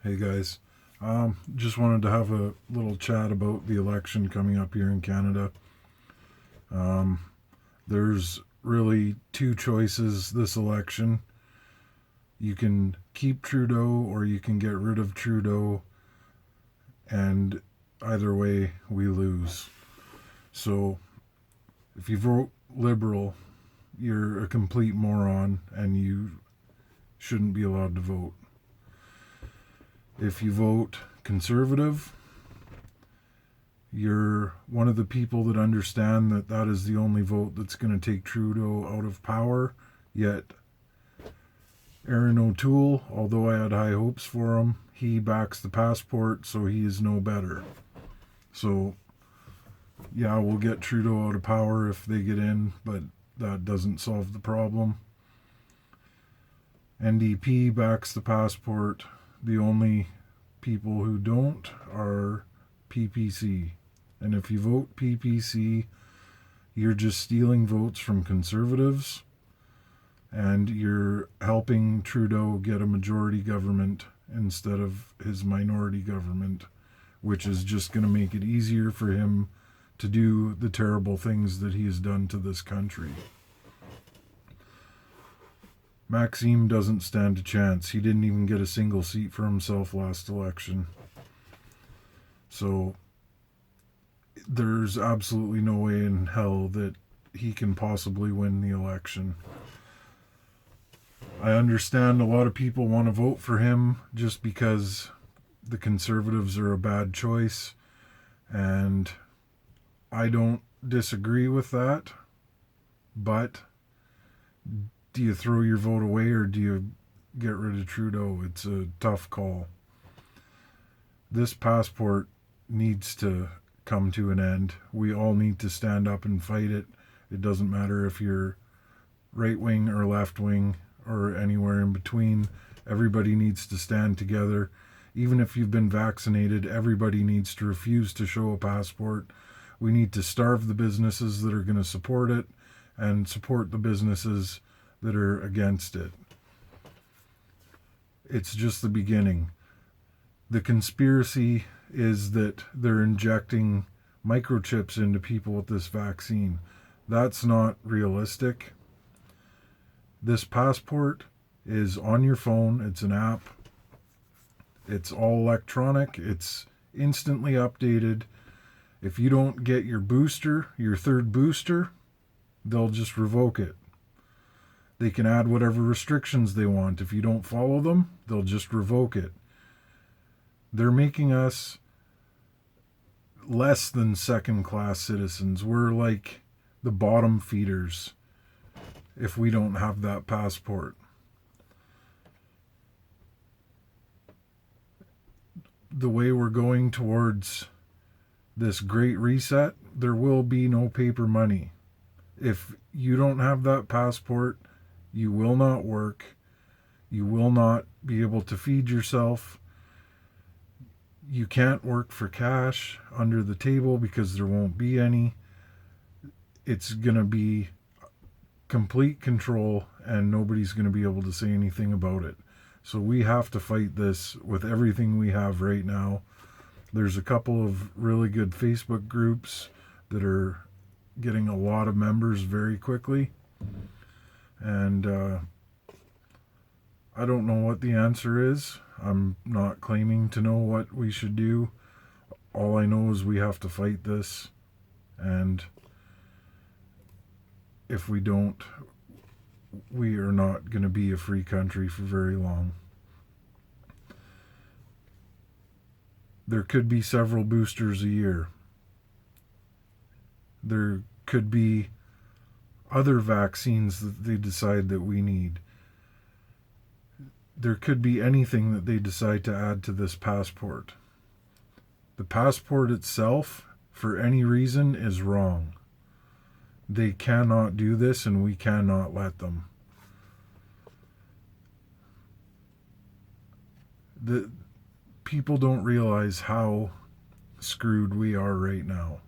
Hey guys, just wanted to have a little chat about the election coming up here in Canada. Um, there's really two choices this election. You can keep Trudeau or you can get rid of Trudeau, and either way, we lose. So if you vote Liberal, you're a complete moron and you shouldn't be allowed to vote. If you vote Conservative, you're one of the people that understand that that is the only vote that's going to take Trudeau out of power. Yet, Aaron O'Toole, although I had high hopes for him, he backs the passport, so he is no better. So, yeah, we'll get Trudeau out of power if they get in, but that doesn't solve the problem. NDP backs the passport. The only people who don't are PPC. And if you vote PPC, you're just stealing votes from Conservatives and you're helping Trudeau get a majority government instead of his minority government, which is just going to make it easier for him to do the terrible things that he has done to this country. Maxime doesn't stand a chance. He didn't even get a single seat for himself last election. So there's absolutely no way in hell that he can possibly win the election. I understand a lot of people want to vote for him just because the Conservatives are a bad choice, and I don't disagree with that. But do you throw your vote away or do you get rid of Trudeau? It's a tough call. This passport needs to come to an end. We all need to stand up and fight it. It doesn't matter if you're right wing or left wing or anywhere in between. Everybody needs to stand together. Even if you've been vaccinated, everybody needs to refuse to show a passport. We need to starve the businesses that are going to support it and support the businesses that are against it. It's just the beginning. The conspiracy is that they're injecting microchips into people with this vaccine. That's not realistic. This passport is on your phone. It's an app. It's all electronic. It's instantly updated. If you don't get your booster, your third booster, they'll just revoke it. They can add whatever restrictions they want. If you don't follow them, they'll just revoke it. They're making us less than second-class citizens. We're like the bottom feeders if we don't have that passport. The way we're going towards this great reset, there will be no paper money. If you don't have that passport, you will not work. You will not be able to feed yourself. You can't work for cash under the table because there won't be any. It's going to be complete control and nobody's going to be able to say anything about it. So we have to fight this with everything we have right now. There's a couple of really good Facebook groups that are getting a lot of members very quickly. And I don't know what the answer is. I'm not claiming to know what we should do. All I know is we have to fight this. And if we don't, we are not going to be a free country for very long. There could be several boosters a year. There could be other vaccines that they decide that we need. There could be anything that they decide to add to this passport. The passport itself, for any reason, is wrong. They cannot do this and we cannot let them. The people don't realize how screwed we are right now.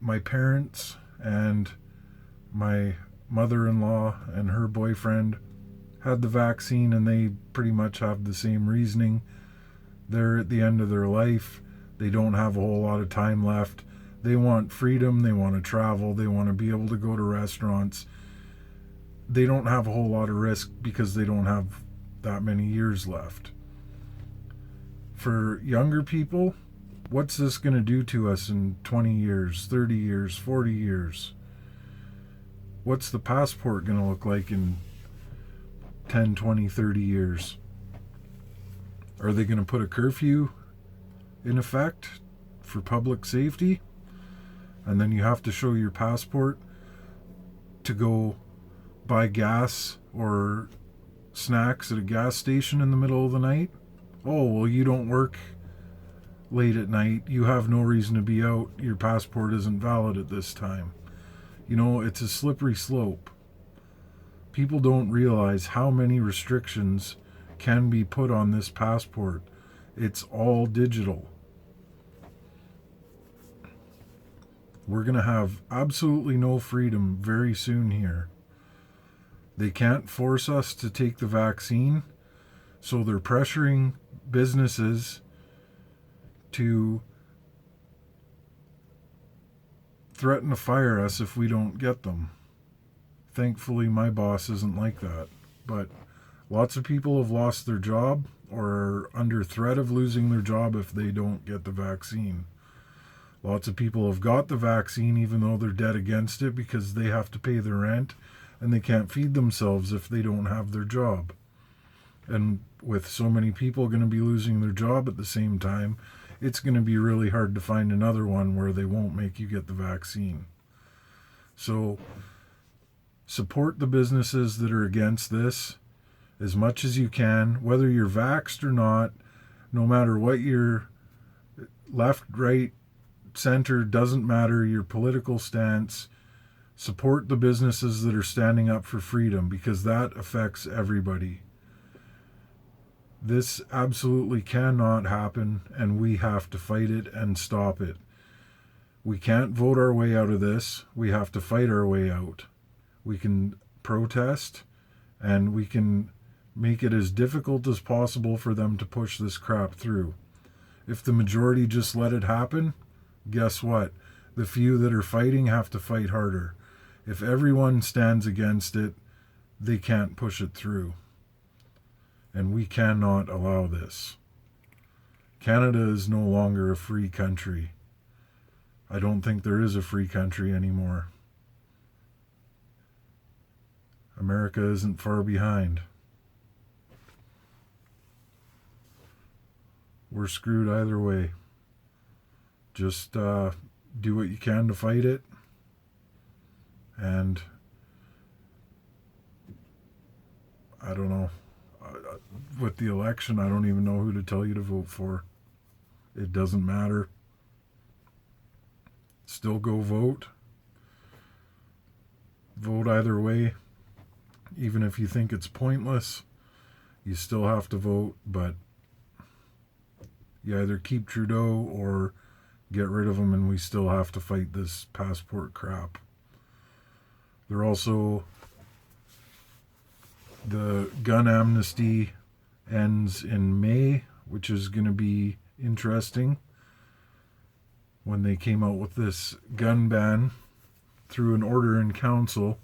My parents and my mother-in-law and her boyfriend had the vaccine and they pretty much have the same reasoning. They're at the end of their life. They don't have a whole lot of time left. They want freedom. They want to travel. They want to be able to go to restaurants. They don't have a whole lot of risk because they don't have that many years left. For younger people, what's this going to do to us in 20 years, 30 years, 40 years? What's the passport going to look like in 10, 20, 30 years? Are they going to put a curfew in effect for public safety? And then you have to show your passport to go buy gas or snacks at a gas station in the middle of the night? Oh, well, you don't work late at night. You have no reason to be out. Your passport isn't valid at this time. You know, it's a slippery slope. People don't realize how many restrictions can be put on this passport. It's all digital. We're going to have absolutely no freedom very soon here. They can't force us to take the vaccine, so they're pressuring businesses to threaten to fire us if we don't get them. Thankfully, my boss isn't like that. But lots of people have lost their job or are under threat of losing their job if they don't get the vaccine. Lots of people have got the vaccine even though they're dead against it because they have to pay their rent and they can't feed themselves if they don't have their job. And with so many people going to be losing their job at the same time, it's going to be really hard to find another one where they won't make you get the vaccine. So support the businesses that are against this as much as you can, whether you're vaxxed or not, no matter what your left, right, center, doesn't matter your political stance. Support the businesses that are standing up for freedom because that affects everybody. This absolutely cannot happen, and we have to fight it and stop it. We can't vote our way out of this. We have to fight our way out. We can protest, and we can make it as difficult as possible for them to push this crap through. If the majority just let it happen, guess what? The few that are fighting have to fight harder. If everyone stands against it, they can't push it through. And we cannot allow this. Canada is no longer a free country. I don't think there is a free country anymore. America isn't far behind. We're screwed either way. Just do what you can to fight it. And I don't know. With the election, I don't even know who to tell you to vote for. It doesn't matter. Still go vote. Vote either way. Even if you think it's pointless, you still have to vote, but you either keep Trudeau or get rid of him, and we still have to fight this passport crap. They're also, the gun amnesty ends in May, which is going to be interesting. When they came out with this gun ban through an order in council,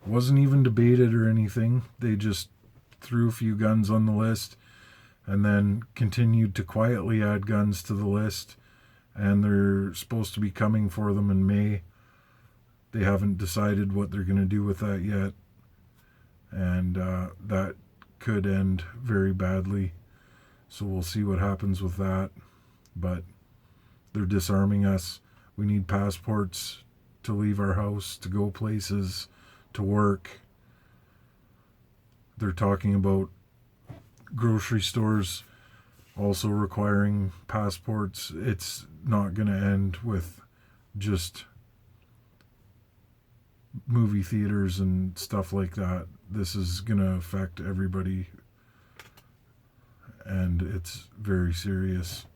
it wasn't even debated or anything. They just threw a few guns on the list and then continued to quietly add guns to the list. And they're supposed to be coming for them in May. They haven't decided what they're going to do with that yet. And that could end very badly. So we'll see what happens with that. But they're disarming us. We need passports to leave our house, to go places, to work. They're talking about grocery stores also requiring passports. It's not going to end with just movie theaters and stuff like that. This is going to affect everybody, and it's very serious.